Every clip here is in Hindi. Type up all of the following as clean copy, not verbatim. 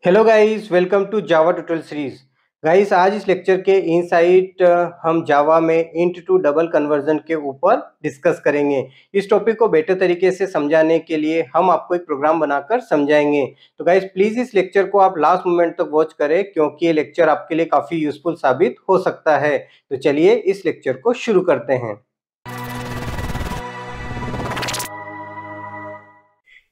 Hello guys, welcome to Java tutorial series. Guys, आज इस लेक्चर के इनसाइट हम जावा में इंट टू डबल कन्वर्जन के ऊपर डिस्कस करेंगे। इस टॉपिक को बेटर तरीके से समझाने के लिए हम आपको एक प्रोग्राम बनाकर समझाएंगे। तो गाइस, प्लीज इस लेक्चर को आप लास्ट मोमेंट तक वॉच करें, क्योंकि ये लेक्चर आपके लिए काफी यूजफुल साबित हो सकता है। तो चलिए इस लेक्चर को शुरू करते हैं।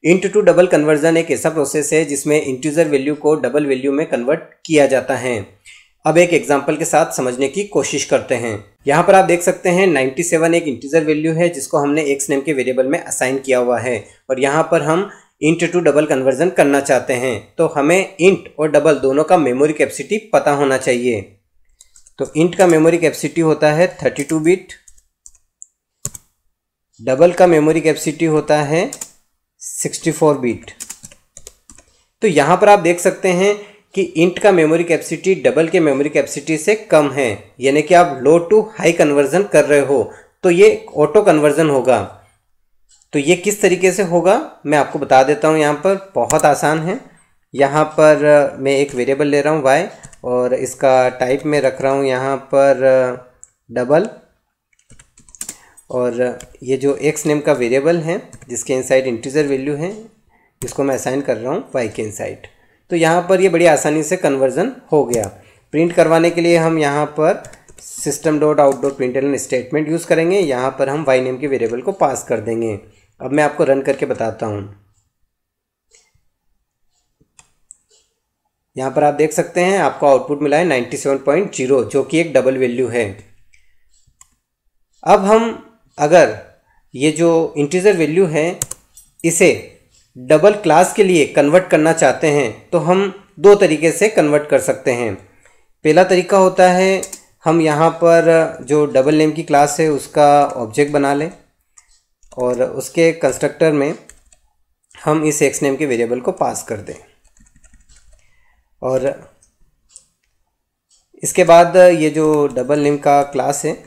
इंट टू डबल कन्वर्जन एक ऐसा प्रोसेस है जिसमें इंटीजर वैल्यू को डबल वैल्यू में कन्वर्ट किया जाता है। अब एक एग्जांपल के साथ समझने की कोशिश करते हैं। यहाँ पर आप देख सकते हैं 97 एक इंटीजर वैल्यू है जिसको हमने एक्स नेम के वेरिएबल में असाइन किया हुआ है, और यहाँ पर हम इंट टू डबल कन्वर्जन करना चाहते हैं। तो हमें इंट और डबल दोनों का मेमोरी कैपेसिटी पता होना चाहिए। तो इंट का मेमोरी कैपेसिटी होता है 32 बिट, डबल का मेमोरी कैपेसिटी होता है 64 बिट। तो यहाँ पर आप देख सकते हैं कि इंट का मेमोरी कैपेसिटी डबल के मेमोरी कैपेसिटी से कम है, यानी कि आप लो टू हाई कन्वर्जन कर रहे हो, तो ये ऑटो कन्वर्जन होगा। तो ये किस तरीके से होगा मैं आपको बता देता हूँ। यहाँ पर बहुत आसान है। यहाँ पर मैं एक वेरिएबल ले रहा हूँ y, और इसका टाइप में रख रहा हूँ यहाँ पर डबल, और ये जो एक्स नेम का वेरिएबल है जिसके इनसाइड इंटीजर वैल्यू है, इसको मैं असाइन कर रहा हूँ वाई के इनसाइड। तो यहाँ पर ये बड़ी आसानी से कन्वर्जन हो गया। प्रिंट करवाने के लिए हम यहाँ पर system.out.println स्टेटमेंट यूज़ करेंगे। यहाँ पर हम वाई नेम के वेरिएबल को पास कर देंगे। अब मैं आपको रन करके बताता हूँ। यहाँ पर आप देख सकते हैं आपको आउटपुट मिला है 97.0, जो कि एक डबल वैल्यू है। अब हम अगर ये जो इंटीजर वैल्यू है इसे डबल क्लास के लिए कन्वर्ट करना चाहते हैं, तो हम दो तरीके से कन्वर्ट कर सकते हैं। पहला तरीका होता है हम यहाँ पर जो डबल नेम की क्लास है उसका ऑब्जेक्ट बना लें, और उसके कंस्ट्रक्टर में हम इस एक्स नेम के वेरिएबल को पास कर दें, और इसके बाद ये जो डबल नेम का क्लास है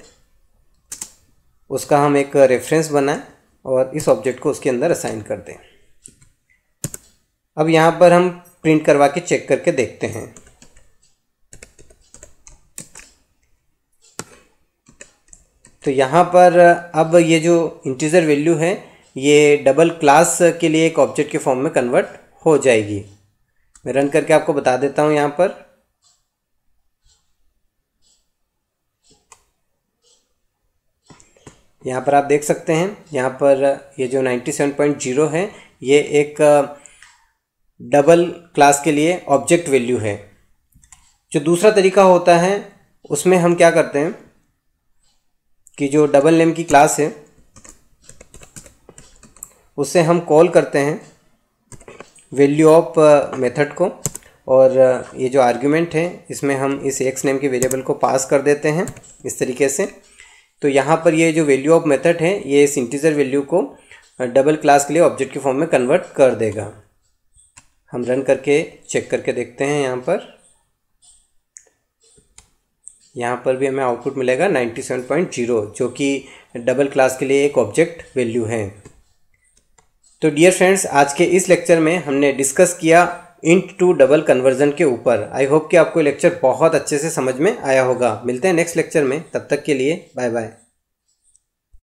उसका हम एक रेफरेंस बनाएं और इस ऑब्जेक्ट को उसके अंदर असाइन कर दें। अब यहाँ पर हम प्रिंट करवा के चेक करके देखते हैं। तो यहाँ पर अब ये जो इंटीजर वैल्यू है ये डबल क्लास के लिए एक ऑब्जेक्ट के फॉर्म में कन्वर्ट हो जाएगी। मैं रन करके आपको बता देता हूँ। यहाँ पर आप देख सकते हैं यहाँ पर ये जो 97.0 है ये एक डबल क्लास के लिए ऑब्जेक्ट वैल्यू है। जो दूसरा तरीका होता है उसमें हम क्या करते हैं कि जो डबल नेम की क्लास है उससे हम कॉल करते हैं वैल्यू ऑफ मेथड को, और ये जो आर्गुमेंट है इसमें हम इस एक्स नेम के वेरिएबल को पास कर देते हैं इस तरीके से। तो यहाँ पर ये जो वैल्यू ऑफ मेथड है ये इस इंटीजर वैल्यू को डबल क्लास के लिए ऑब्जेक्ट के फॉर्म में कन्वर्ट कर देगा। हम रन करके चेक करके देखते हैं। यहाँ पर भी हमें आउटपुट मिलेगा 97.0, जो कि डबल क्लास के लिए एक ऑब्जेक्ट वैल्यू है। तो डियर फ्रेंड्स, आज के इस लेक्चर में हमने डिस्कस किया इंट टू डबल कन्वर्जन के ऊपर। आई होप कि आपको लेक्चर बहुत अच्छे से समझ में आया होगा। मिलते हैं नेक्स्ट लेक्चर में, तब तक के लिए बाय बाय।